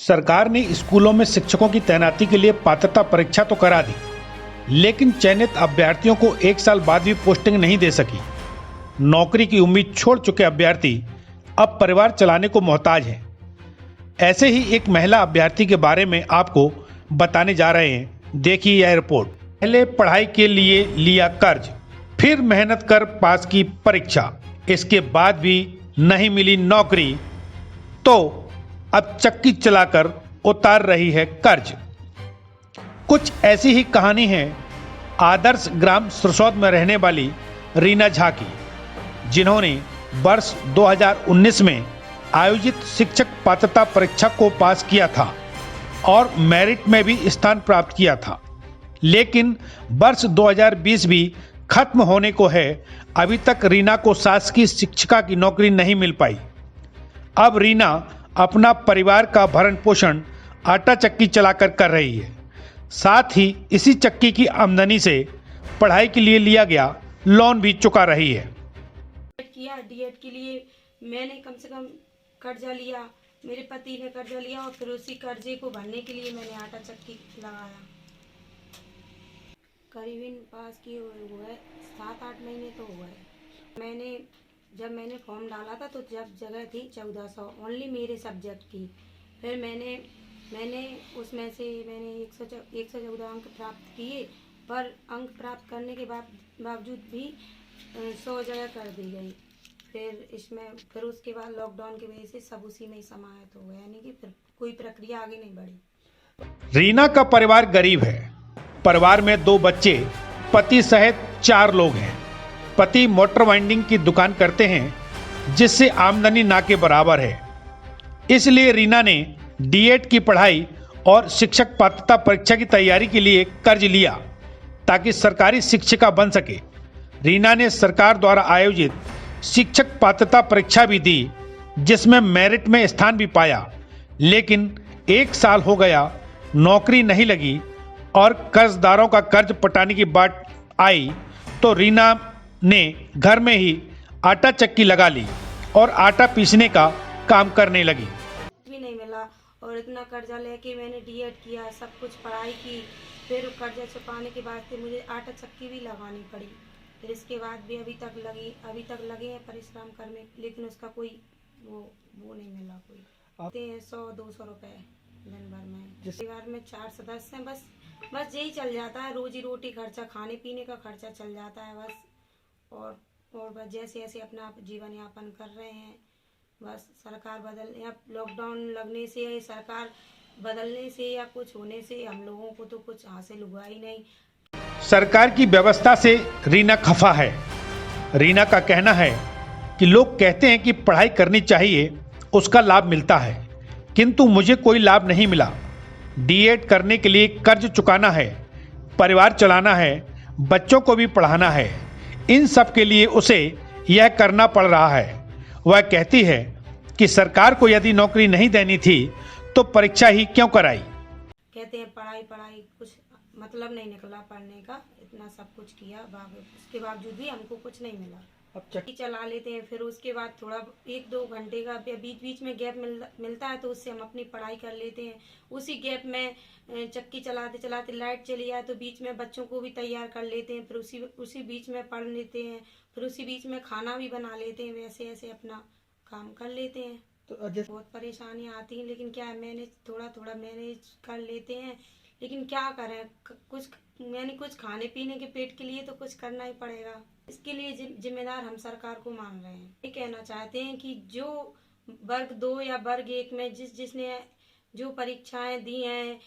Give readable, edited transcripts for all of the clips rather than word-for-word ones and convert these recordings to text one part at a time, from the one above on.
सरकार ने स्कूलों में शिक्षकों की तैनाती के लिए पात्रता परीक्षा तो करा दी, लेकिन चयनित अभ्यर्थियों को 1 साल बाद भी पोस्टिंग नहीं दे सकी। नौकरी की उम्मीद छोड़ चुके अभ्यर्थी अब परिवार चलाने को मोहताज हैं। ऐसे ही एक महिला अभ्यर्थी के बारे में आपको बताने जा रहे हैं। देखिए यह रिपोर्ट। पहले पढ़ाई के लिए लिया कर्ज, फिर मेहनत कर पास की परीक्षा, इसके बाद भी नहीं मिली नौकरी, तो अब चक्की चलाकर उतार रही है कर्ज। कुछ ऐसी ही कहानी है आदर्श ग्राम सुरसौद में रहने वाली रीना झा की, जिन्होंने वर्ष 2019 में आयोजित शिक्षक पात्रता परीक्षा को पास किया था और मेरिट में भी स्थान प्राप्त किया था। लेकिन वर्ष 2020 भी खत्म होने को है, अभी तक रीना को शासकीय शिक्षिका की नौकरी नहीं मिल पाई। अब रीना अपना परिवार का भरण पोषण आटा चक्की चलाकर कर रही है। साथ ही इसी चक्की की आमदनी से पढ़ाई के लिए लिया गया लोन भी चुका रही है। डीएड के लिए मैंने कम से कम कर्जा लिया, मेरे पति ने कर्जा लिया और फिर उसी कर्जे को भरने के लिए मैंने आटा चक्की लगाया। करीबन पास किए हुए 7-8 महीने तो हुए। जब मैंने फॉर्म डाला था तो जब जगह थी 1400 ओनली मेरे सब्जेक्ट की। फिर मैंने उसमें से 114 अंक प्राप्त किए, पर अंक प्राप्त करने के बावजूद भी 100 जगह कर दी गई। फिर उसके बाद लॉकडाउन की वजह से सब उसी में ही समाहित हो गया, यानी कि फिर कोई प्रक्रिया आगे नहीं बढ़ी। रीना का परिवार गरीब है। परिवार में 2 बच्चे, पति सहित 4 लोग हैं। पति मोटर वाइंडिंग की दुकान करते हैं, जिससे आमदनी ना के बराबर है। इसलिए रीना ने डीएड की पढ़ाई और शिक्षक पात्रता परीक्षा की तैयारी के लिए कर्ज लिया ताकि सरकारी शिक्षिका बन सके। रीना ने सरकार द्वारा आयोजित शिक्षक पात्रता परीक्षा भी दी, जिसमें मेरिट में स्थान भी पाया, लेकिन 1 साल हो गया, नौकरी नहीं लगी और कर्जदारों का कर्ज पटाने की बात आई तो रीना ने घर में ही आटा चक्की लगा ली और आटा पीसने का काम करने लगी। भी नहीं मिला और इतना कर्जा लेके मैंने डीएड किया, सब कुछ पढ़ाई की, फिर कर्जा चुकाने के बाद से मुझे आटा चक्की भी लगानी पड़ी। फिर इसके बाद भी अभी तक लगे हैं परिश्रम करने, लेकिन उसका कोई वो नहीं मिला। कोई 100-200 रुपए दिन भर में। परिवार में 4 सदस्य हैं, बस यही चल जाता है, रोजी रोटी खर्चा, खाने पीने का खर्चा चल जाता है बस। और बस जैसे ऐसे अपना जीवन यापन कर रहे हैं। बस सरकार या लॉकडाउन लगने से या सरकार बदलने से या कुछ होने से हम लोगों को तो कुछ हासिल हुआ ही नहीं। सरकार की व्यवस्था से रीना खफा है। रीना का कहना है कि लोग कहते हैं कि पढ़ाई करनी चाहिए, उसका लाभ मिलता है, किंतु मुझे कोई लाभ नहीं मिला। डीएड करने के लिए कर्ज चुकाना है, परिवार चलाना है, बच्चों को भी पढ़ाना है, इन सब के लिए उसे यह करना पड़ रहा है। वह कहती है कि सरकार को यदि नौकरी नहीं देनी थी तो परीक्षा ही क्यों कराई। कहते हैं पढ़ाई कुछ मतलब नहीं निकला पढ़ने का, इतना सब कुछ किया, उसके बावजूद भी हमको कुछ नहीं मिला। अब चक्की चला लेते हैं, फिर उसके बाद थोड़ा 1-2 घंटे का बीच में गैप मिलता है तो उससे हम अपनी पढ़ाई कर लेते हैं। उसी गैप में चक्की चलाते चलाते लाइट चली जाए तो बीच में बच्चों को भी तैयार कर लेते हैं, फिर उसी बीच में पढ़ लेते हैं, फिर उसी बीच में खाना भी बना लेते हैं। वैसे ऐसे अपना काम कर लेते हैं। तो बहुत परेशानियाँ आती हैं, लेकिन क्या है, थोड़ा मैनेज कर लेते हैं। लेकिन क्या करें, कुछ खाने पीने के पेट के लिए तो कुछ करना ही पड़ेगा। इसके लिए जिम्मेदार हम सरकार को मान रहे हैं। ये कहना चाहते हैं कि जो वर्ग 2 या वर्ग 1 में जिसने जो परीक्षाएं दी हैं,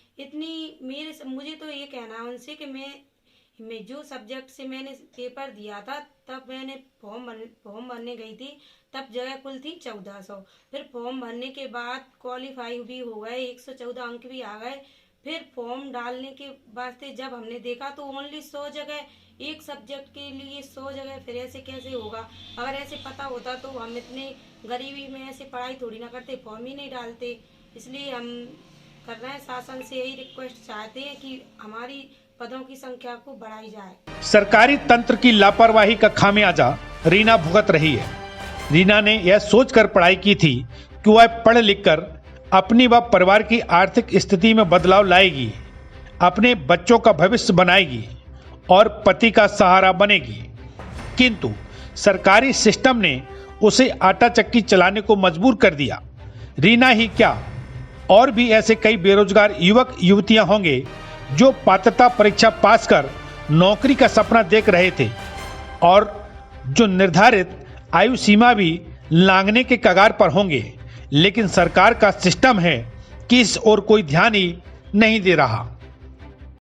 मुझे तो ये कहना है उनसे कि मैं जो सब्जेक्ट से मैंने पेपर दिया था, तब मैंने फॉर्म भरने गई थी, तब जगह कुल थी 1400। फिर फॉर्म भरने के बाद क्वालिफाई भी हो गए, 114 अंक भी आ गए। फिर फॉर्म डालने के वास्ते जब हमने देखा तो ओनली 100 जगह, एक सब्जेक्ट के लिए 100 जगह। फिर ऐसे कैसे होगा? अगर ऐसे पता होता तो हम इतने गरीबी में ऐसे पढ़ाई थोड़ी ना करते, फॉर्म ही नहीं डालते। इसलिए हम कर रहे हैं, शासन से यही रिक्वेस्ट चाहते हैं कि हमारी पदों की संख्या को बढ़ाई जाए। सरकारी तंत्र की लापरवाही का खामियाजा रीना भुगत रही है। रीना ने यह सोचकर पढ़ाई की थी कि वह पढ़ लिख कर अपनी व परिवार की आर्थिक स्थिति में बदलाव लाएगी, अपने बच्चों का भविष्य बनाएगी और पति का सहारा बनेगी। किंतु सरकारी सिस्टम ने उसे आटा चक्की चलाने को मजबूर कर दिया। रीना ही क्या, और भी ऐसे कई बेरोजगार युवक युवतियां होंगे जो पात्रता परीक्षा पास कर नौकरी का सपना देख रहे थे और जो निर्धारित आयु सीमा भी लांघने के कगार पर होंगे, लेकिन सरकार का सिस्टम है कि इस ओर कोई ध्यान ही नहीं दे रहा।